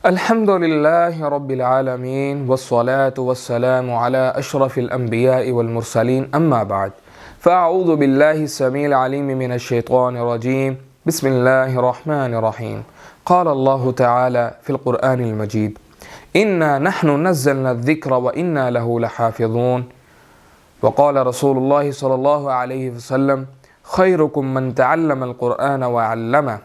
الحمد لله رب العالمين والصلاة والسلام على أشرف الأنبياء والمرسلين أما بعد فأعوذ بالله السميع العليم من الشيطان الرجيم بسم الله الرحمن الرحيم قال الله تعالى في القرآن المجيد إنا نحن نزلنا الذكر وإنا له لحافظون وقال رسول الله صلى الله عليه وسلم خيركم من تعلم القرآن وعلمه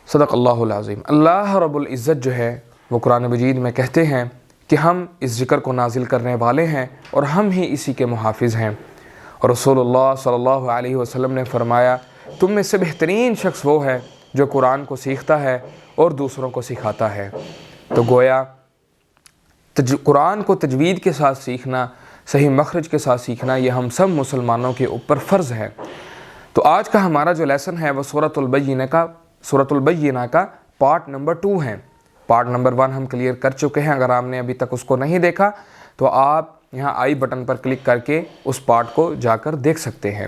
صدق اللہ العظیم۔ اللہ رب العزت جو ہے وہ قرآن مجید میں کہتے ہیں کہ ہم اس ذکر کو نازل کرنے والے ہیں اور ہم ہی اسی کے محافظ ہیں، اور رسول اللہ صلی اللہ علیہ وسلم نے فرمایا تم میں سے بہترین شخص وہ ہے جو قرآن کو سیکھتا ہے اور دوسروں کو سکھاتا ہے۔ تو گویا قرآن کو تجوید کے ساتھ سیکھنا، صحیح مخرج کے ساتھ سیکھنا، یہ ہم سب مسلمانوں کے اوپر فرض ہے۔ تو آج کا ہمارا جو لیسن ہے وہ سورۃ البینہ کا پارٹ نمبر 2 ہے۔ پارٹ نمبر 1 ہم کلیئر کر چکے ہیں، اگر آپ نے ابھی تک اس کو نہیں دیکھا تو آپ یہاں آئی بٹن پر کلک کر کے اس پارٹ کو جا کر دیکھ سکتے ہیں۔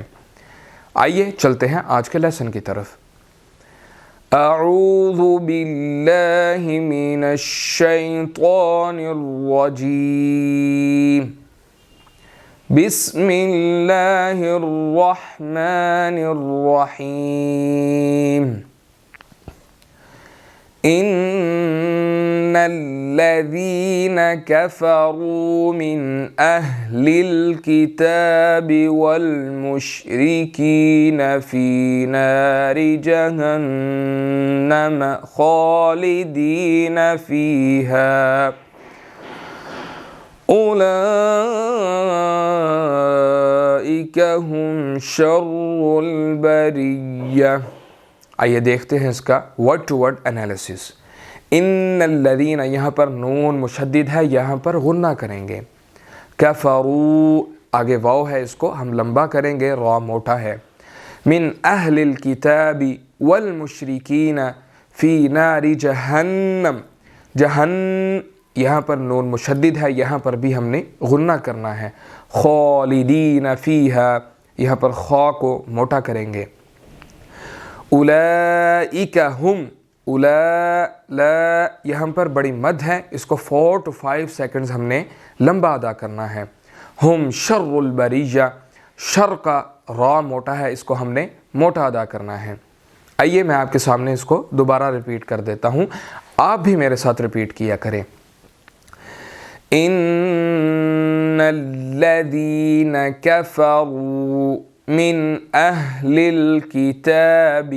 آئیے چلتے ہیں آج کے لیسن کی طرف۔ اعوذ باللہ من الشیطان الرجیم بسم اللہ الرحمن الرحیم ان الذين كفروا من اهل الكتاب والمشركين في نار جهنم خالدين فيها اولئك هم شر البرية۔ آئیے دیکھتے ہیں اس کا ورڈ ٹو ورڈ انالیسس۔ ان الذین، یہاں پر نون مشدد ہے، یہاں پر غنہ کریں گے۔ کفروا، آگے واو ہے، اس کو ہم لمبا کریں گے، را موٹا ہے۔ من اہل الکتاب والمشرکین فی نار جہنم، یہاں پر نون مشدد ہے، یہاں پر بھی ہم نے غنہ کرنا ہے۔ خالدین فیہا، یہاں پر خا کو موٹا کریں گے۔ اولئک ہم، لا یہاں پر بڑی مد ہے، اس کو 4 to 5 سیکنڈز ہم نے لمبا ادا کرنا ہے۔ ہم شر البریہ، شر کا را موٹا ہے، اس کو ہم نے موٹا ادا کرنا ہے۔ آئیے میں آپ کے سامنے اس کو دوبارہ ریپیٹ کر دیتا ہوں، آپ بھی میرے ساتھ ریپیٹ کیا کریں۔ ان الذین کفروا من اہل الکتاب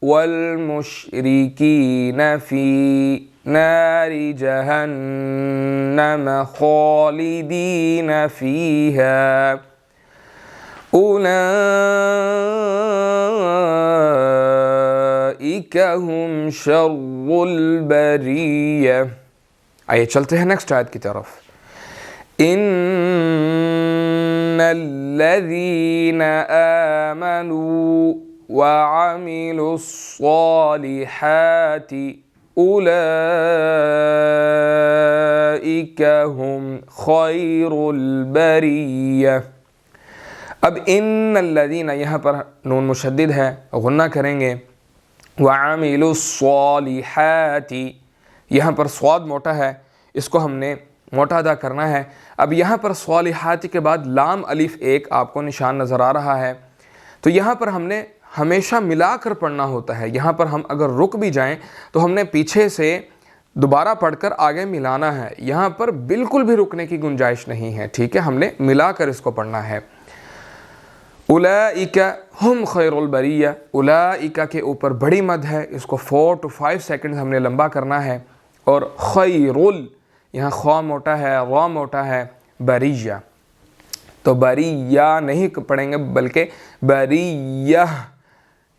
والمشرکین فی نار جہنم خالدین فیہا اولئک ہم شر البریہ۔ آئیے چلتے ہیں نیکسٹ آیت کی طرف۔ ان الذین آمنوا وعملوا الصالحات اولئک هم خیر البریہ۔ اب ان الذین، یہاں پر نون مشدد ہے، غنہ کریں گے۔ وعملوا الصالحات، یہاں پر صاد موٹا ہے، اس کو ہم نے موٹا ادا کرنا ہے۔ اب یہاں پر صالحات کے بعد لام الف ایک آپ کو نشان نظر آ رہا ہے، تو یہاں پر ہم نے ہمیشہ ملا کر پڑھنا ہوتا ہے۔ یہاں پر ہم اگر رک بھی جائیں تو ہم نے پیچھے سے دوبارہ پڑھ کر آگے ملانا ہے، یہاں پر بالکل بھی رکنے کی گنجائش نہیں ہے، ٹھیک ہے، ہم نے ملا کر اس کو پڑھنا ہے۔ اولئک ہم خیر البریہ، اولئک کے اوپر بڑی مد ہے، اس کو 4 to 5 سیکنڈز ہم نے لمبا کرنا ہے، اور خیر یہاں خوا موٹا ہے، را موٹا ہے، بریہ، تو بریہ نہیں پڑھیں گے بلکہ بریہ،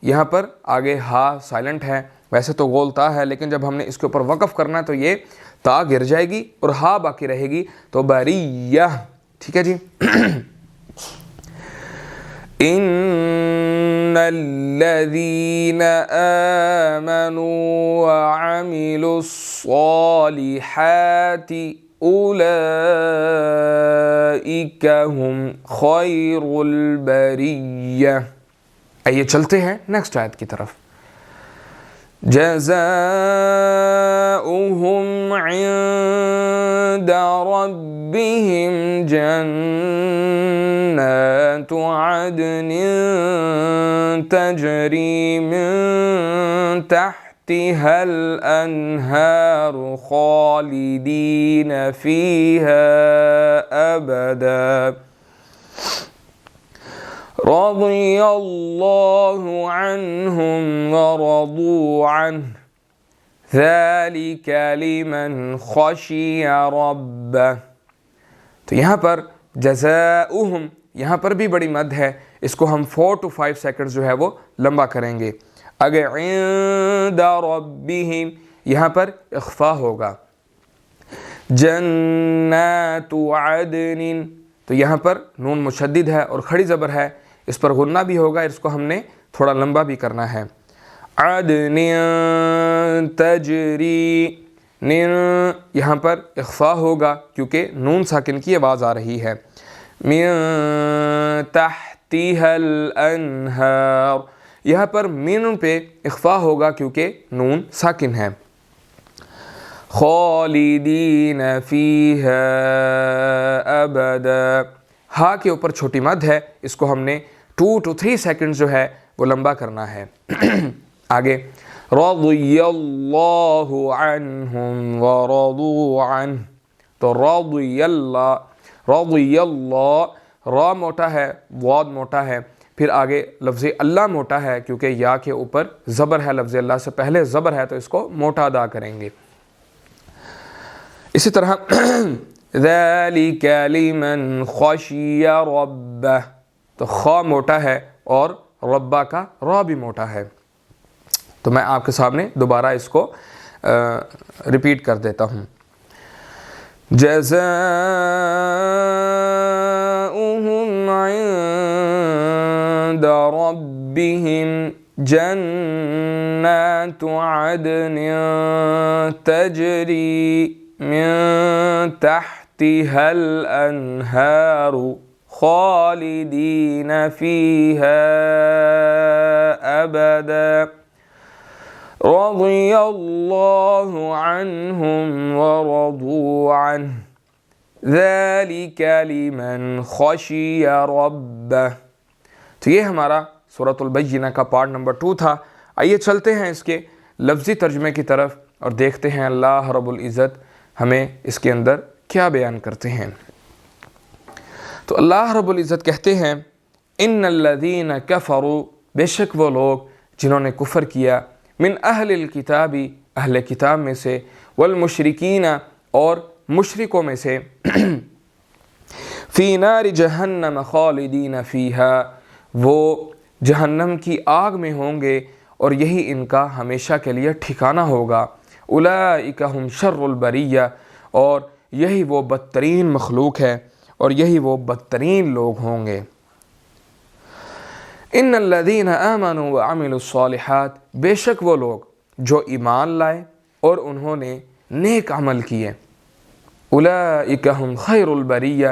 یہاں پر آگے ہا سائلنٹ ہے، ویسے تو گول تا ہے، لیکن جب ہم نے اس کے اوپر وقف کرنا ہے تو یہ تا گر جائے گی اور ہا باقی رہے گی، تو بریہ، ٹھیک ہے جی۔ ان الذین آمنوا وعملوا الصالحات اولئک هم خیر البریہ۔ آئیے چلتے ہیں نیکسٹ آیت کی طرف۔ جزاؤہم عند ربہم جنات عدن تجری من تحتها الانہار خالدین فیہا ابدا رضی اللہ عنہم ورضوا عنہ ذالک لمن خشی ربہ۔ تو یہاں پر جزاؤہم، یہاں پر بھی بڑی مد ہے، اس کو ہم 4 to 5 سیکنڈ جو ہے وہ لمبا کریں گے۔ اگر عند ربہم، یہاں پر اخفا ہوگا۔ جنات عدن، تو یہاں پر نون مشدد ہے اور کھڑی زبر ہے، اس پر غنہ بھی ہوگا، اس کو ہم نے تھوڑا لمبا بھی کرنا ہے۔ عدن تجری، یہاں پر اخفا ہوگا کیونکہ نون ساکن کی آواز آ رہی ہے۔ من تحتها الانہار، یہاں پر من پہ اخفا ہوگا کیونکہ نون ساکن ہے۔ خالدین فیہا ابدا، ہا کے اوپر چھوٹی مد ہے، اس کو ہم نے 2 to 3 سیکنڈ جو ہے وہ لمبا کرنا ہے۔ آگے رضی اللہ عنہم ورضوا عنہ، تو رضی اللہ، را موٹا ہے، واد موٹا ہے، پھر آگے لفظ اللہ موٹا ہے کیونکہ یا کے اوپر زبر ہے، لفظ اللہ سے پہلے زبر ہے تو اس کو موٹا ادا کریں گے۔ اسی طرح ذالک لمن خشی ربہ، تو خا موٹا ہے اور ربہ کا را بھی موٹا ہے۔ تو میں آپ کے سامنے دوبارہ اس کو ریپیٹ کر دیتا ہوں۔ جزاؤہم عند ربہم جنات عدن تجری من تحتها الانہار خالدین فیہا ابدا رضی اللہ عنہم ورضوا عنہ ذالک لمن خشی ربہ۔ تو یہ ہمارا سورۃ البینہ کا پارٹ نمبر 2 تھا۔ آئیے چلتے ہیں اس کے لفظی ترجمے کی طرف اور دیکھتے ہیں اللہ رب العزت ہمیں اس کے اندر کیا بیان کرتے ہیں۔ تو اللہ رب العزت کہتے ہیں ان الذین کفروا، بے شک وہ لوگ جنہوں نے کفر کیا، من اہل الکتابی، اہل کتاب میں سے، والمشرکین، اور مشرکوں میں سے، فی نار جہنم خالدین فیہا، وہ جہنم کی آگ میں ہوں گے اور یہی ان کا ہمیشہ کے لیے ٹھکانہ ہوگا۔ اولئک ہم شر البریہ، اور یہی وہ بدترین مخلوق ہے اور یہی وہ بدترین لوگ ہوں گے۔ ان الذین آمنوا وعملوا الصالحات، بے شک وہ لوگ جو ایمان لائے اور انہوں نے نیک عمل کیے، اولئک ہم خیر البریہ،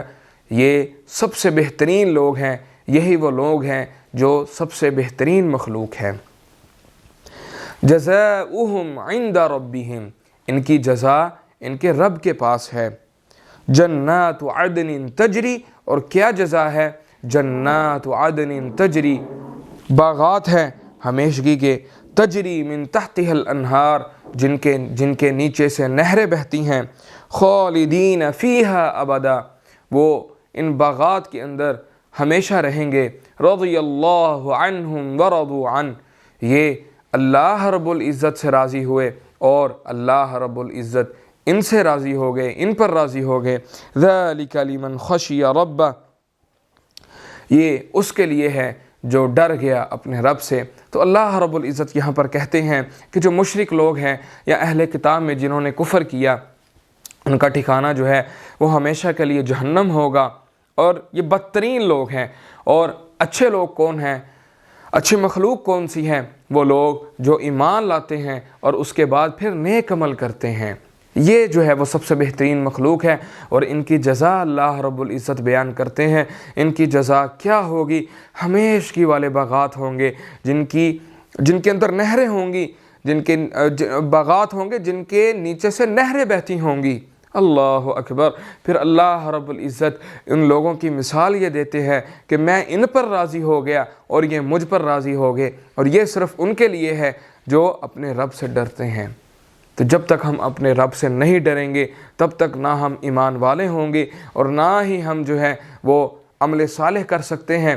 یہ سب سے بہترین لوگ ہیں، یہی وہ لوگ ہیں جو سب سے بہترین مخلوق ہیں۔ جزاؤہم عند ربہم، ان کی جزا ان کے رب کے پاس ہے۔ جنات عدن تجری، اور کیا جزا ہے؟ جنات عدن تجری، باغات ہیں ہمیشگی کے، تجری من تحتها الانہار، جن کے نیچے سے نہریں بہتی ہیں، خالدین فیہا ابدا، وہ ان باغات کے اندر ہمیشہ رہیں گے۔ رضی اللہ عنہم ورضوا عنہ، یہ اللہ رب العزت سے راضی ہوئے اور اللہ رب العزت ان سے راضی ہو گئے، ان پر راضی ہو گئے۔ ذالک لمن خشی ربہ، یہ اس کے لیے ہے جو ڈر گیا اپنے رب سے۔ تو اللہ رب العزت یہاں پر کہتے ہیں کہ جو مشرک لوگ ہیں یا اہل کتاب میں جنہوں نے کفر کیا، ان کا ٹھکانہ جو ہے وہ ہمیشہ کے لیے جہنم ہوگا، اور یہ بدترین لوگ ہیں۔ اور اچھے لوگ کون ہیں؟ اچھی مخلوق کون سی ہیں؟ وہ لوگ جو ایمان لاتے ہیں اور اس کے بعد پھر نیک عمل کرتے ہیں، یہ جو ہے وہ سب سے بہترین مخلوق ہے۔ اور ان کی جزا اللہ رب العزت بیان کرتے ہیں، ان کی جزا کیا ہوگی؟ ہمیشگی والے باغات ہوں گے جن کے اندر نہریں ہوں گی، جن کے باغات ہوں گے جن کے نیچے سے نہریں بہتی ہوں گی۔ اللہ اکبر۔ پھر اللہ رب العزت ان لوگوں کی مثال یہ دیتے ہیں کہ میں ان پر راضی ہو گیا اور یہ مجھ پر راضی ہو گئے، اور یہ صرف ان کے لیے ہے جو اپنے رب سے ڈرتے ہیں۔ تو جب تک ہم اپنے رب سے نہیں ڈریں گے تب تک نہ ہم ایمان والے ہوں گے، اور نہ ہی ہم جو ہے وہ عمل صالح کر سکتے ہیں،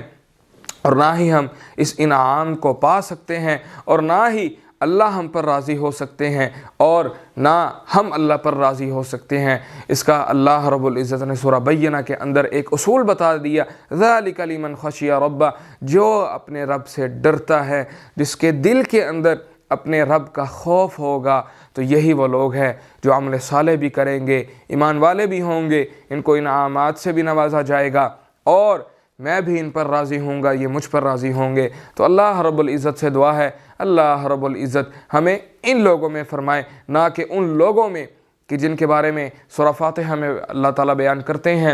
اور نہ ہی ہم اس انعام کو پا سکتے ہیں، اور نہ ہی اللہ ہم پر راضی ہو سکتے ہیں، اور نہ ہم اللہ پر راضی ہو سکتے ہیں۔ اس کا اللہ رب العزت نے سورہ بینہ کے اندر ایک اصول بتا دیا، ذَلِكَ لِمَنْ خَشِيَ رَبَّهُ، جو اپنے رب سے ڈرتا ہے، جس کے دل کے اندر اپنے رب کا خوف ہوگا، تو یہی وہ لوگ ہیں جو عمل صالح بھی کریں گے، ایمان والے بھی ہوں گے، ان کو انعامات سے بھی نوازا جائے گا، اور میں بھی ان پر راضی ہوں گا، یہ مجھ پر راضی ہوں گے۔ تو اللہ رب العزت سے دعا ہے اللہ رب العزت ہمیں ان لوگوں میں فرمائے، نہ کہ ان لوگوں میں کہ جن کے بارے میں سورہ فاتحہ میں اللہ تعالیٰ بیان کرتے ہیں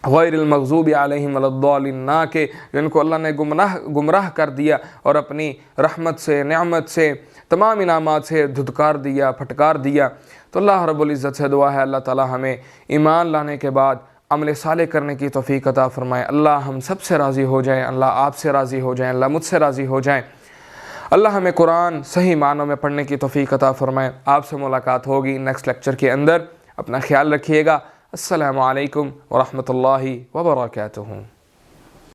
غیر المغضوب علیہم ولا الضالین، نہ کہ جن کو اللہ نے گمراہ کر دیا اور اپنی رحمت سے، نعمت سے، تمام انعامات سے دھتکار دیا، پھٹکار دیا۔ تو اللہ رب العزت سے دعا ہے اللہ تعالیٰ ہمیں ایمان لانے کے بعد عمل صالح کرنے کی توفیق عطا فرمائے۔ اللہ ہم سب سے راضی ہو جائیں، اللہ آپ سے راضی ہو جائیں، اللہ مجھ سے راضی ہو جائیں۔ اللہ ہمیں قرآن صحیح معنوں میں پڑھنے کی توفیق عطا فرمائے۔ آپ سے ملاقات ہوگی نیکسٹ لیکچر کے اندر۔ اپنا خیال رکھیے گا۔ السلام علیکم ورحمۃ اللہ وبرکاتہ۔